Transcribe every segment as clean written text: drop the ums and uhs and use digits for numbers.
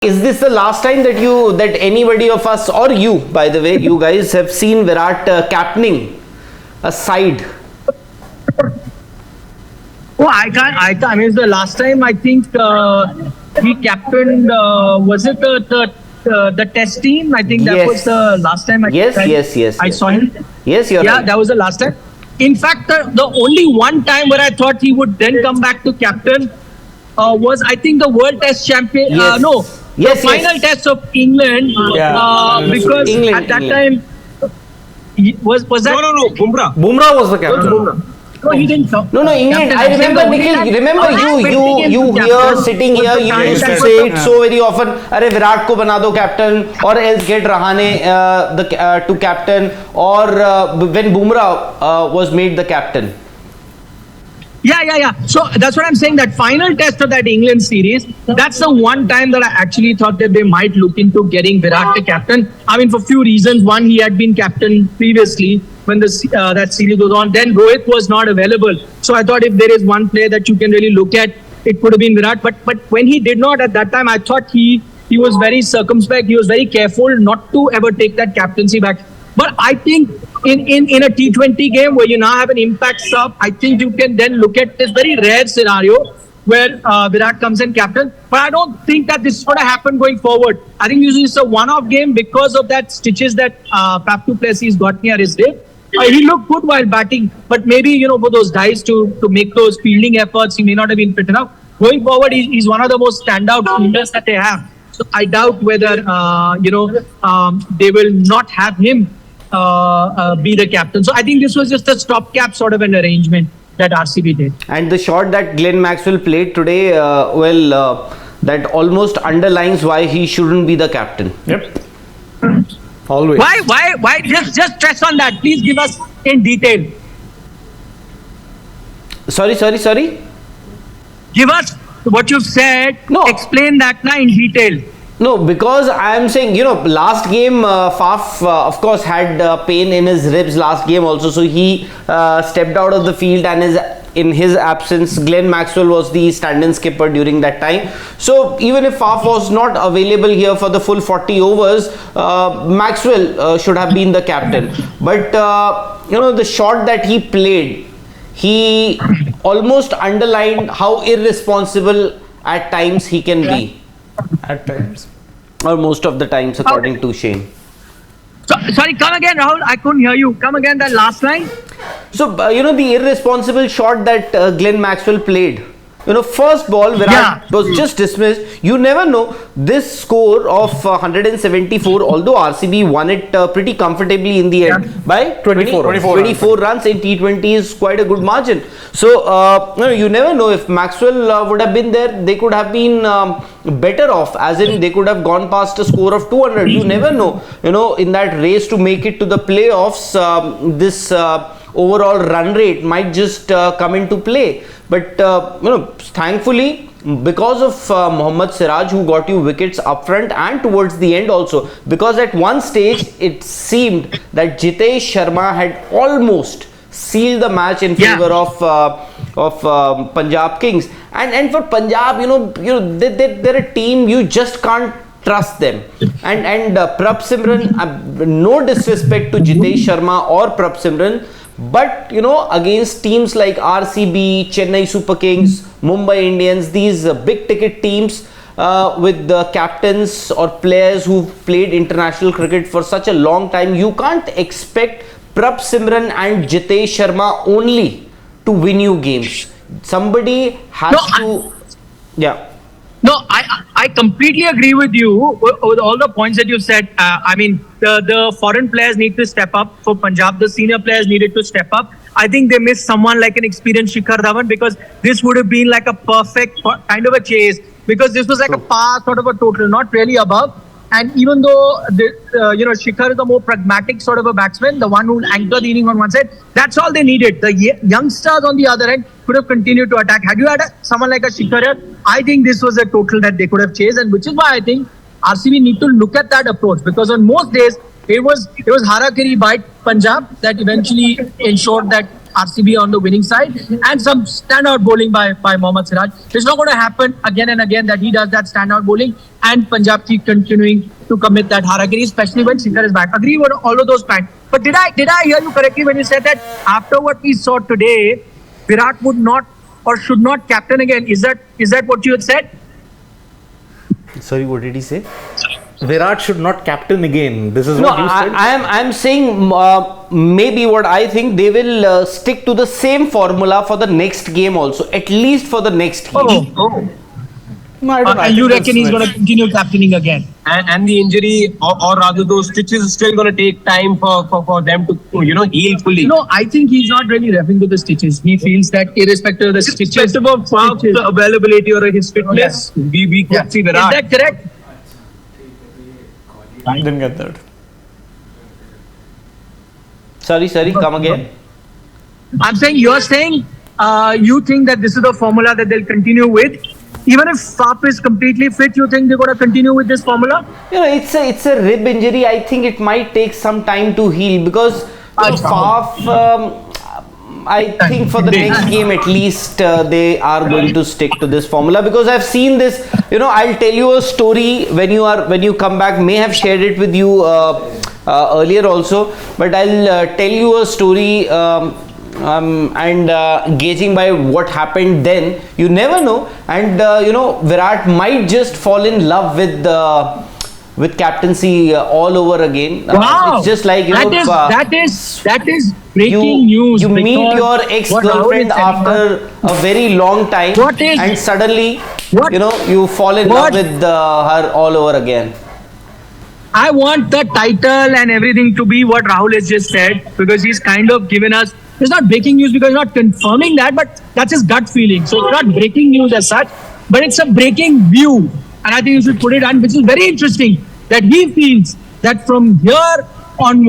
Is this the last time that anybody of us, or you, by the way, you guys have seen Virat captaining a side? Oh, I can't. I mean, the last time I think he captained. Was it the test team? I think that Yes. was the last time. Yes. I saw him. Yes, you're Yeah, right. that was the last time. In fact, the only one time where I thought he would then come back to captain was, I think, the World Test champion. Yes. No, Yes, the final yes. test of England. Because England, at that England. time was that No. Bumrah. Bumrah was the captain. No, he didn't. No, England. Captain, I remember, the only Nikhil. time- Remember you here captain sitting was here. the You time used to that say was it so very often. Arey Virat ko bana do captain, or else get Rahane to captain, or when Bumrah was made the captain. Yeah. So that's what I'm saying. That final test of that England series, that's the one time that I actually thought that they might look into getting Virat the captain. I mean, for few reasons. One, he had been captain previously when that series was on. Then Rohit was not available. So I thought if there is one player that you can really look at, it could have been Virat. But when he did not at that time, I thought he was very circumspect. He was very careful not to ever take that captaincy back. But I think in a T20 game where you now have an impact sub, I think you can then look at this very rare scenario where Virat comes in captain. But I don't think that this is going to happen going forward. I think usually it's a one-off game because of that stitches that Pap du Plessis got near his rib. He looked good while batting, but maybe, for those guys to make those fielding efforts, he may not have been fit enough. Going forward, he's one of the most standout fielders that they have. So I doubt whether, they will not have him be the captain. So I think this was just a stopgap sort of an arrangement that RCB did. And the shot that Glenn Maxwell played today, that almost underlines why he shouldn't be the captain. Yep. Always. Why? Just stress on that. Please give us in detail. Sorry. Give us what you've said. No. Explain that now in detail. No, because I am saying, last game, Faf, of course, had pain in his ribs last game also. So he stepped out of the field, and in his absence, Glenn Maxwell was the stand-in skipper during that time. So even if Faf was not available here for the full 40 overs, Maxwell should have been the captain. But, the shot that he played, he almost underlined how irresponsible at times he can be. At times. Or most of the times, according to Shane. Sorry, come again, Rahul. I couldn't hear you. Come again, that last line. So, the irresponsible shot that Glenn Maxwell played. First ball, Virat was just dismissed. You never know. This score of 174, although RCB won it pretty comfortably in the end by 24 runs in T20 is quite a good margin. So, you never know if Maxwell would have been there, they could have been better off, as in they could have gone past a score of 200. You never know, in that race to make it to the playoffs, this overall run rate might just come into play. But thankfully, because of Mohammad Siraj, who got you wickets up front and towards the end also, because at one stage it seemed that Jitesh Sharma had almost sealed the match in favor of Punjab Kings. And for Punjab, they're a team you just can't trust them. And Prab Simran, no disrespect to Jitesh Sharma or Prab Simran, but against teams like RCB, Chennai Super Kings, Mumbai Indians, these big ticket teams with the captains or players who've played international cricket for such a long time, you can't expect Prab Simran and Jitesh Sharma only to win you games. Somebody has to. No, I completely agree with you with all the points that you said. I mean, the foreign players need to step up for Punjab. The senior players needed to step up. I think they missed someone like an experienced Shikhar Dhawan, because this would have been like a perfect kind of a chase, because this was like a par sort of a total, not really above. And even though Shikhar is the more pragmatic sort of a batsman, the one who will anchor the inning on one side, that's all they needed. The youngsters on the other end could have continued to attack. Had you had someone like a Shikhar here, I think this was a total that they could have chased, and which is why I think RCB need to look at that approach, because on most days it was harakiri by Punjab that eventually ensured that RCB on the winning side, and some standout bowling by Mohammad Siraj. It's not going to happen again and again that he does that standout bowling and Punjab keep continuing to commit that haragiri, especially when Singer is back. Agree with all of those points. But did I hear you correctly when you said that after what we saw today, Virat would not or should not captain again? Is that what you had said? Sorry, what did he say? Virat should not captain again. This is No, what you said. I'm saying maybe what I think they will stick to the same formula for the next game also, at least for the next game. No, I don't know. I And you think reckon he's going to continue captaining again? And the injury or rather those stitches is still going to take time for them to heal fully. No, I think he's not really referring to the stitches. He feels that irrespective of the stitches, Irrespective of the availability or his fitness, we could see Virat. Is that correct? I didn't get that. Sorry, come again. You're saying you think that this is the formula that they'll continue with. Even if Faf is completely fit, you think they're going to continue with this formula? It's a rib injury. I think it might take some time to heal because Faf. I think for the next game at least they are going to stick to this formula because I've seen this. I'll tell you a story when you come back. May have shared it with you earlier also, but I'll tell you a story. And gauging by what happened then, you never know. And Virat might just fall in love with captaincy all over again. Wow, it's just like that is breaking news. You meet your ex-girlfriend after a very long time, and suddenly you fall in love with her all over again. I want the title and everything to be what Rahul has just said because he's kind of given us. It's not breaking news because he's not confirming that, but that's his gut feeling. So it's not breaking news as such, but it's a breaking view. And I think you should put it on, which is very interesting, that he feels that from here on,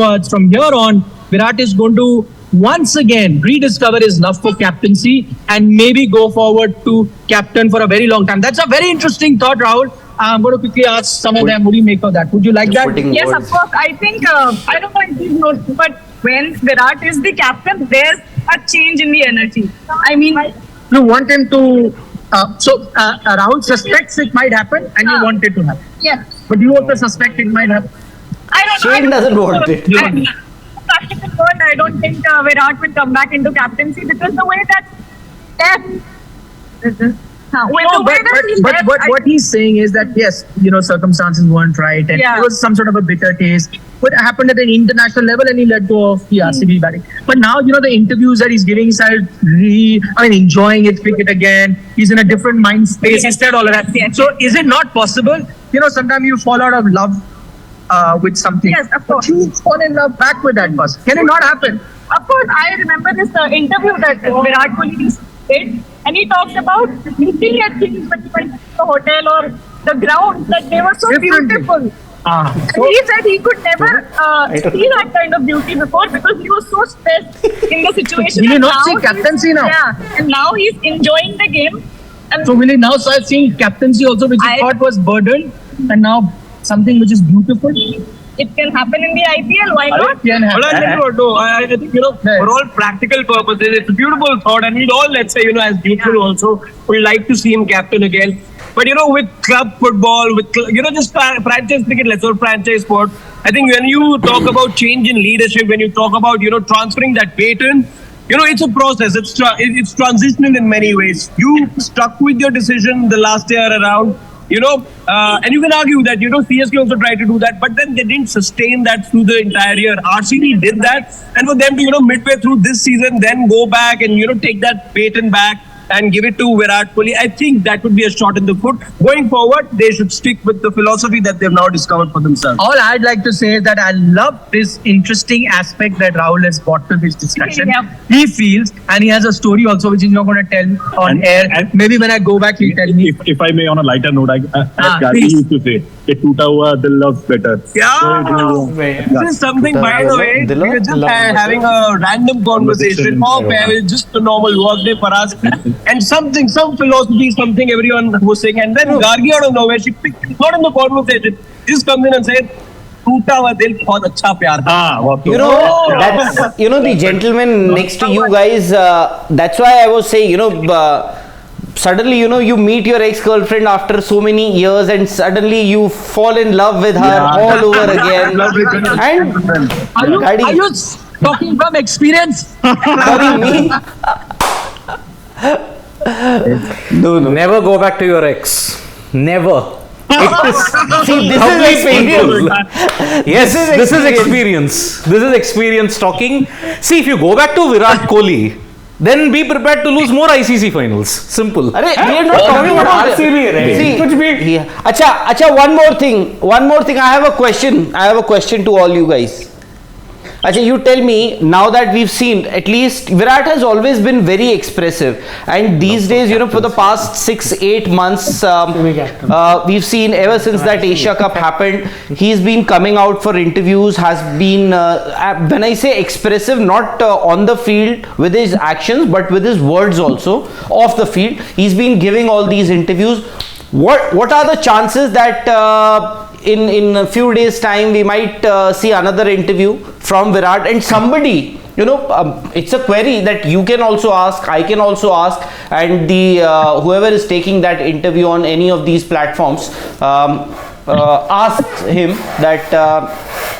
Virat is going to once again rediscover his love for captaincy and maybe go forward to captain for a very long time. That's a very interesting thought, Rahul. I'm going to quickly ask some of them, what do you make of that? Would you like that? Yes, of course. I think, I don't know if you know, but when Virat is the captain, there's a change in the energy. I mean, you want him to, Rahul suspects it might happen and you want it to happen. yeah. But you also suspect it might happen. I don't know. Shane doesn't want it. Practical word, I don't think Virat will come back into captaincy because the way that But what he's saying is that yes, circumstances weren't right and it was some sort of a bitter taste. What happened at an international level and he let go of the RCB batting. But now, the interviews that he's giving, he started enjoying his cricket again. He's in a different mind space. He said all of that. Yes. So is it not possible? Sometimes you fall out of love with something. Yes, of course. But you fall in love back with that person. Can it not happen? Of course, I remember this interview that Virat Kohli did, and he talked about looking at things when he went to the hotel or the ground, that they were so beautiful. And he said he could never see that kind of beauty before because he was so stressed in the situation. Will he not see captaincy now? Yeah, and now he's enjoying the game. And so will he now start seeing captaincy also, which he thought was burdened, and now something which is beautiful? It can happen in the IPL, why not? I think, for all practical purposes, it's a beautiful thought, and we'd all, let's say, as neutral also, would like to see him captain again. But, with club football, with, just franchise cricket, let's say franchise sport, I think when you talk about change in leadership, when you talk about, transferring that baton, it's a process. It's transitional in many ways. You stuck with your decision the last year around. And you can argue that, CSK also tried to do that, but then they didn't sustain that through the entire year. RCB did that, and for them to, midway through this season, then go back and, take that baton back and give it to Virat Kohli, I think that would be a shot in the foot. Going forward, they should stick with the philosophy that they've now discovered for themselves. All I'd like to say is that I love this interesting aspect that Rahul has brought to this discussion. Yeah. He feels, and he has a story also which he's not going to tell on air. And maybe when I go back, he'll tell me. If I may, on a lighter note, as Gandhi used to say, "Ke toota hua dil loves better." This is something, by the way, we were just having a random conversation off air, just a normal work day for us. And some philosophy, something everyone was saying. And then Gargi out of nowhere, she picked, not in the conversation, just comes in and said, "Tu टूटा हुआ दिल बहुत अच्छा प्यार था. You know, that's, you know, the gentleman next to you guys, that's why I was saying, you know, suddenly, you know, you meet your ex-girlfriend after so many years and suddenly you fall in love with her all over again. And Are you talking from experience? sorry, me? No. Never go back to your ex. Never. It is, See, this is painful. experience. Yes, this is experience. This is experience talking. See, if you go back to Virat Kohli, then be prepared to lose more ICC finals. Simple. Arey, we are not talking about RCB, right? See, कुछ भी. yeah. Acha, one more thing. I have a question to all you guys. Acha, you tell me, now that we've seen, at least Virat has always been very expressive, and these days, you know, for the past 6-8 months, we've seen ever since that Asia Cup happened, he's been coming out for interviews, has been, when I say expressive, not on the field with his actions, but with his words also, off the field, he's been giving all these interviews. What are the chances that in a few days time we might see another interview from Virat, and somebody, you know, it's a query that you can also ask, I can also ask, and the whoever is taking that interview on any of these platforms, ask him that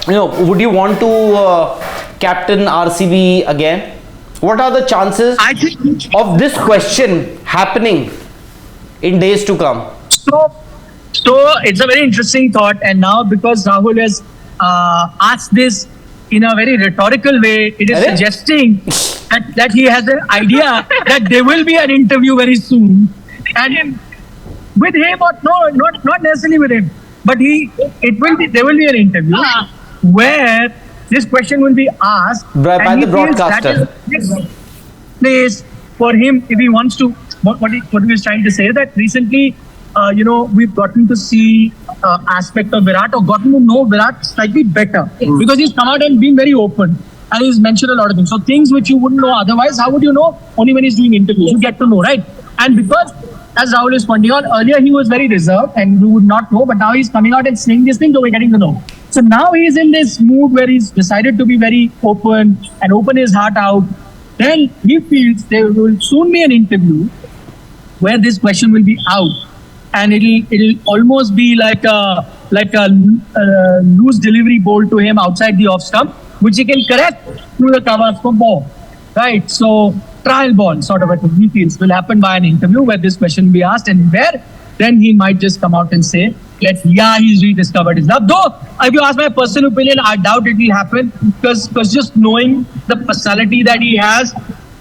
you know, would you want to captain RCB again? What are the chances I think of this question happening in days to come? So it's a very interesting thought, and now because Rahul has asked this in a very rhetorical way, it is Arey? suggesting that he has an idea that there will be an interview very soon, and with him or not necessarily with him, but there will be an interview where this question will be asked By and he the feels broadcaster. That is this place for him if he wants to. What he was trying to say, that recently, you know, we've gotten to see aspect of Virat, or gotten to know Virat slightly better, because he's come out and been very open, and he's mentioned a lot of things. So things which you wouldn't know otherwise, how would you know? Only when he's doing interviews, you get to know, right? And because, as Rahul is pointing out, earlier he was very reserved and we would not know, but now he's coming out and saying these things, so we're getting to know. So now he's in this mood where he's decided to be very open and open his heart out. Then he feels there will soon be an interview where this question will be out, and it'll almost be like a loose delivery bowl to him outside the off stump, which he can correct through the cover of a ball, right? So trial ball sort of a thing, he feels will happen by an interview where this question will be asked, and where then he might just come out and say that he's rediscovered his love. Though if you ask my personal opinion, I doubt it will happen, because just knowing the personality that he has,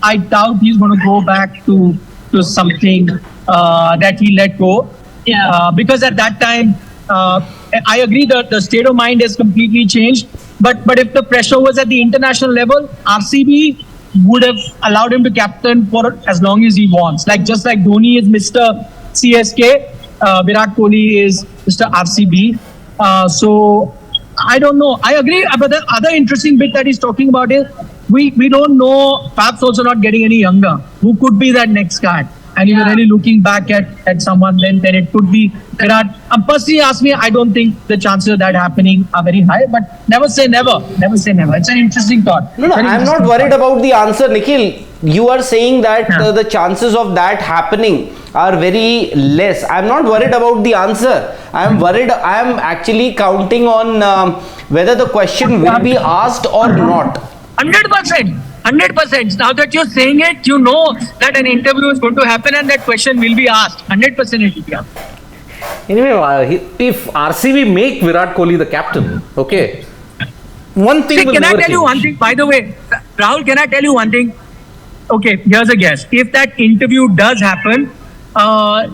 I doubt he's going to go back to something that he let go. Because at that time, I agree that the state of mind has completely changed. But if the pressure was at the international level, RCB would have allowed him to captain for as long as he wants. Just like Dhoni is Mr. CSK, Virat Kohli is Mr. RCB. So I don't know. I agree. But the other interesting bit that he's talking about is we don't know, perhaps also not getting any younger, who could be that next guy. And if you're really looking back at someone, then it could be Virat. Personally, ask me, I don't think the chances of that happening are very high. But never say never. Never say never. It's an interesting thought. No, I'm not worried about the answer, Nikhil. You are saying that the chances of that happening are very less. I'm not worried about the answer. I'm actually counting on whether the question will be asked or not. 100%. 100%. Now that you're saying it, you know that an interview is going to happen and that question will be asked. 100% it will be asked. Anyway, if RCB make Virat Kohli the captain, okay, one thing will Can I never tell you change. one thing? By the way, Rahul, can I tell you one thing? Okay, here's a guess. If that interview does happen,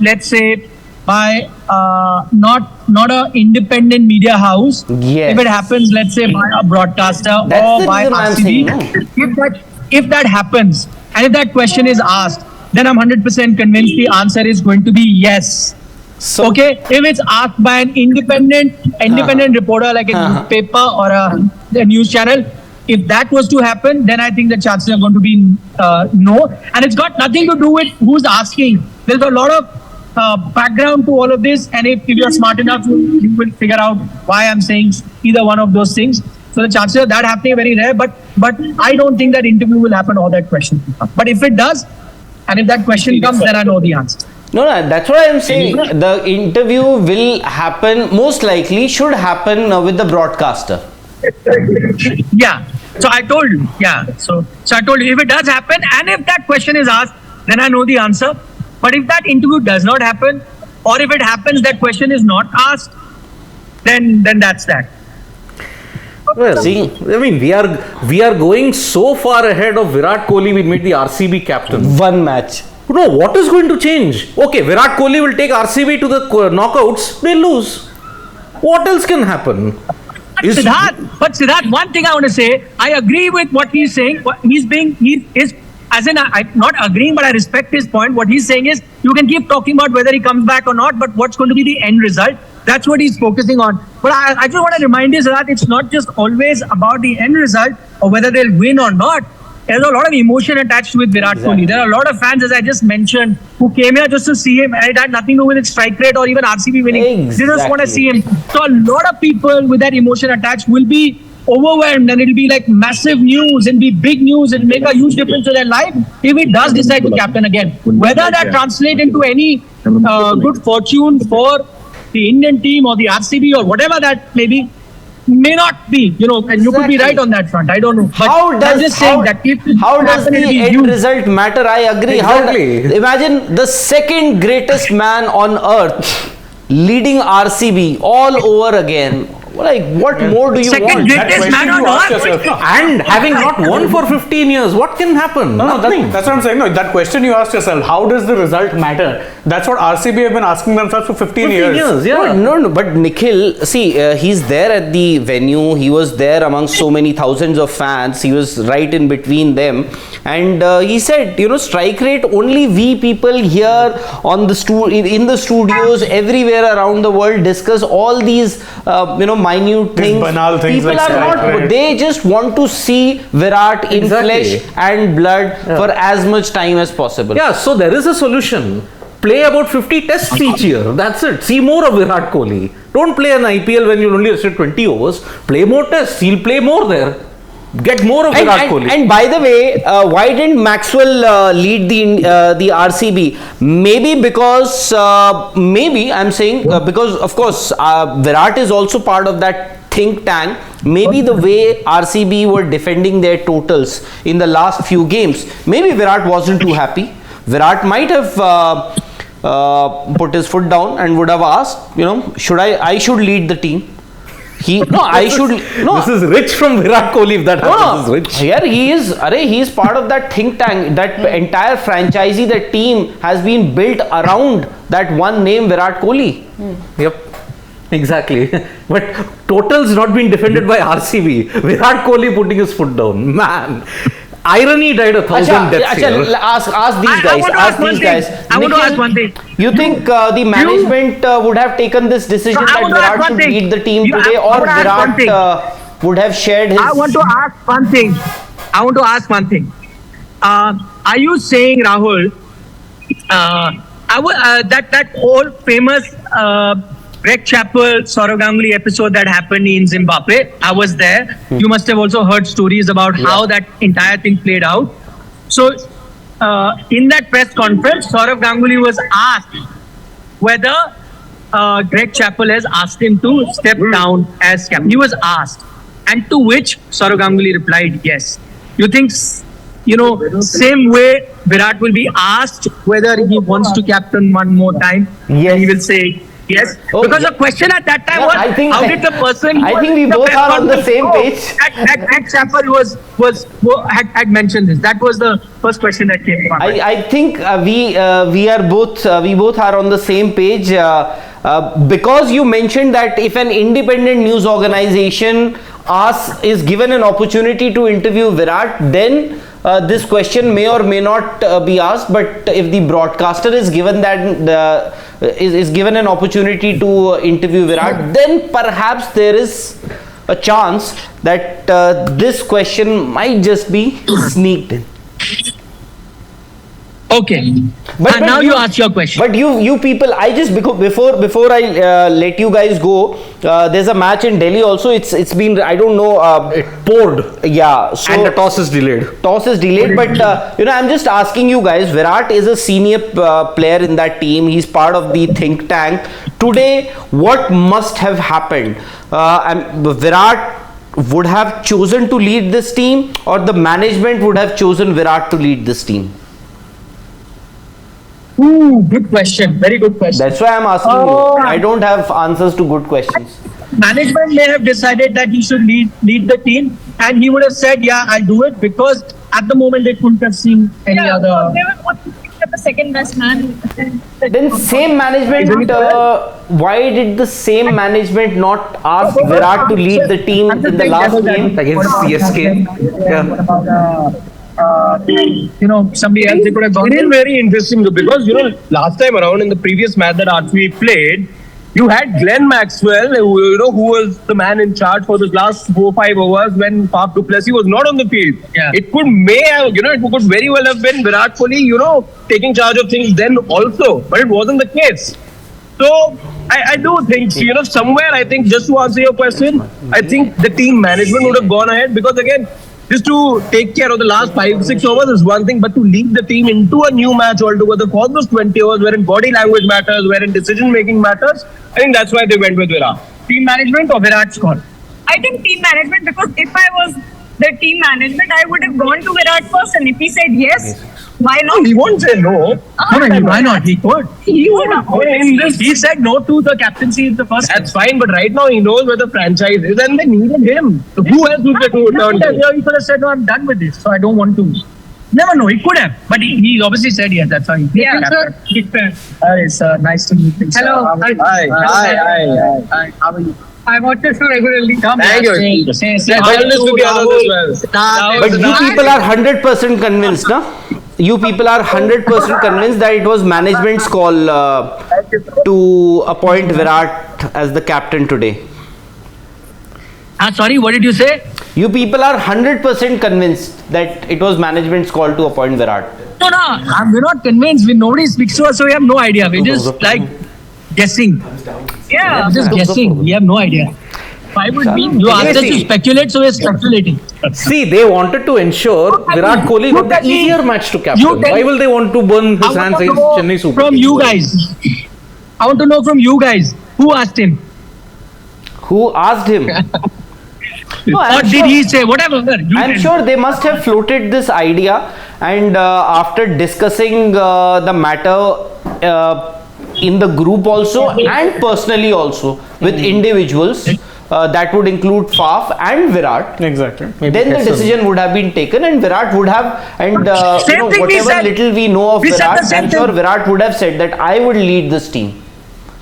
let's say by not a independent media house. Yes. If it happens, let's say by a broadcaster That's or the by reason I'm RCB. saying, If that happens, and if that question is asked, then I'm 100% convinced the answer is going to be yes. So, Okay, if it's asked by an independent reporter like a newspaper or a news channel, if that was to happen, then I think the chances are going to be no. And it's got nothing to do with who's asking. There's a lot of background to all of this, and if you're smart enough, you will figure out why I'm saying either one of those things. So the chances of that happening are very rare, but I don't think that interview will happen or that question will come. But if it does, and if that question comes, then I know the answer. No, that's what I'm saying. The interview will happen, most likely should happen with the broadcaster. Yeah. So I told you. Yeah. So I told you, if it does happen, and if that question is asked, then I know the answer. But if that interview does not happen, or if it happens, that question is not asked, then that's that. Well, see, I mean, we are going so far ahead of Virat Kohli. We made the RCB captain. One match. No, what is going to change? Okay, Virat Kohli will take RCB to the knockouts. They lose. What else can happen? But Siddharth, one thing I want to say, I agree with what he's saying. I'm not agreeing, but I respect his point. What he's saying is, you can keep talking about whether he comes back or not, but what's going to be the end result? That's what he's focusing on. But I just want to remind you that it's not just always about the end result or whether they'll win or not. There's a lot of emotion attached with Virat Kohli. There are a lot of fans, as I just mentioned, who came here just to see him. And it had nothing to do with his strike rate or even RCB winning. Exactly. They just want to see him. So a lot of people with that emotion attached will be overwhelmed, and it'll be like massive news, it'll be big news, it'll make a huge difference to their life if he does decide to captain again. Whether that translates into any good fortune for the Indian team or the RCB or whatever that may be, may not be, and you could be right on that front. I don't know. But How does the end result matter? I agree. Exactly. Imagine the second greatest man on earth leading RCB all over again. Like, what more do you want? Second greatest man on earth. And having not won for 15 years, what can happen? No, Nothing. that's what I'm saying. No, that question you asked yourself, how does the result matter? That's what RCB have been asking themselves for 15 years. Yeah. No, but Nikhil, see, he's there at the venue. He was there among so many thousands of fans. He was right in between them. And he said, strike rate, only we people here on the in the studios, everywhere around the world discuss all these, minute things. Banal things. People like are not, rate. they just want to see Virat in flesh and blood for as much time as possible. Yeah, so there is a solution. Play about 50 tests each year. That's it. See more of Virat Kohli. Don't play an IPL when you only restrict 20 overs. Play more tests. He'll play more there. Get more of Virat Kohli. And by the way, why didn't Maxwell lead the RCB? Maybe because I'm saying because of course Virat is also part of that think tank. Maybe the way RCB were defending their totals in the last few games, maybe Virat wasn't too happy. Virat might have put his foot down and would have asked, I should lead the team. This is rich from Virat Kohli if that happens. This is rich. Here he is part of that think tank. That entire franchisee, that team has been built around that one name, Virat Kohli. Yep. Exactly. But totals not being defended by RCB. Virat Kohli putting his foot down. Man. Irony died 1,000 deaths here. Ask these guys. I want to ask one thing. You think the management would have taken this decision that Virat should lead the team today, or Virat would have shared his... I want to ask one thing. Are you saying, Rahul, that old famous Greg Chappell, Saurav Ganguly episode that happened in Zimbabwe? I was there. You must have also heard stories about how that entire thing played out. So, in that press conference, Saurav Ganguly was asked whether Greg Chappell has asked him to step down as captain. He was asked, and to which Saurav Ganguly replied, yes. You think, same way Virat will be asked whether he wants to captain one more time? Yes. And he will say, yes, because the question at that time was, how did the person... I think we both are on the same page. Greg Chappell had mentioned this. That was the first question that came from. I think we both are on the same page because you mentioned that if an independent news organization is given an opportunity to interview Virat, then this question may or may not be asked. But if the broadcaster is given that is given an opportunity to interview Virat, then perhaps there is a chance that this question might just be sneaked in. Okay. But Now you ask your question. But you people, I just before I let you guys go, there's a match in Delhi also. It's been, I don't know. It poured. Yeah. So And the toss is delayed. Toss is delayed, but I'm just asking you guys. Virat is a senior player in that team. He's part of the think tank. Today, what must have happened? Virat would have chosen to lead this team, or the management would have chosen Virat to lead this team? Ooh, good question. Very good question. That's why I'm asking you. I don't have answers to good questions. Management may have decided that he should lead the team, and he would have said, "Yeah, I'll do it," because at the moment they couldn't have seen any other. They were both the second best man. Then same management, why did the same management not ask Virat to lead the team in the last game? Against CSK. Yeah. Somebody else they could have gone. It is very interesting though, because last time around in the previous match that RCB played, you had Glenn Maxwell, who was the man in charge for the last 4-5 overs when Faf du Plessis was not on the field. Yeah. It could very well have been Virat Kohli, taking charge of things then also, but it wasn't the case. So I do think, somewhere I think, just to answer your question, I think the team management would have gone ahead, because again, just to take care of the last 5-6 overs is one thing, but to lead the team into a new match altogether for those 20 overs, wherein body language matters, wherein decision making matters, I think that's why they went with Virat. Team management or Virat's call? I think team management, because if I was the team management, I would have gone to Virat first, and if he said yes, why not? He won't say no. Why not? He could. He would have. He said no to the captaincy in the first. That's fine, but right now he knows where the franchise is and they needed him. So who else would they turn to? He could have said, "No, I'm done with this, so I don't want to." Never know. He could have, but he obviously said yes. That's how he. Yeah, sir. It's nice to meet you. Hello. Hi. How are you? I watch the show regularly. Thank you. Say Hi to the others as well. But you people are 100% convinced, no? You people are 100% convinced that it was management's call to appoint Virat as the captain today. Sorry, what did you say? You people are 100% convinced that it was management's call to appoint Virat. No, we're not convinced. Nobody speaks to us, so we have no idea. We're just guessing. Yeah. We're just guessing. We have no idea. Why would we? You asked us to speculate, so we're speculating. See, they wanted to ensure Virat Kohli got the easier match to captain. Why will they want to burn his hands against Chennai Super From Kings? you guys. I want to know from you guys. Who asked him? Who asked him? No, What did he say? Whatever. I'm sure they must have floated this idea, and after discussing the matter in the group also and personally also with individuals, that would include Faf and Virat. Exactly. Then the decision would have been taken, and Virat would have, and whatever little we know of Virat, I'm sure Virat would have said that I would lead this team,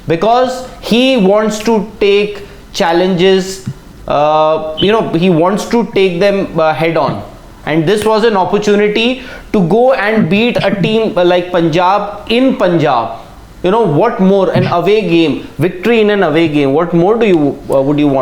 because he wants to take challenges. He wants to take them head on, and this was an opportunity to go and beat a team like Punjab in Punjab. What more? An away game, victory in an away game. What more would you want?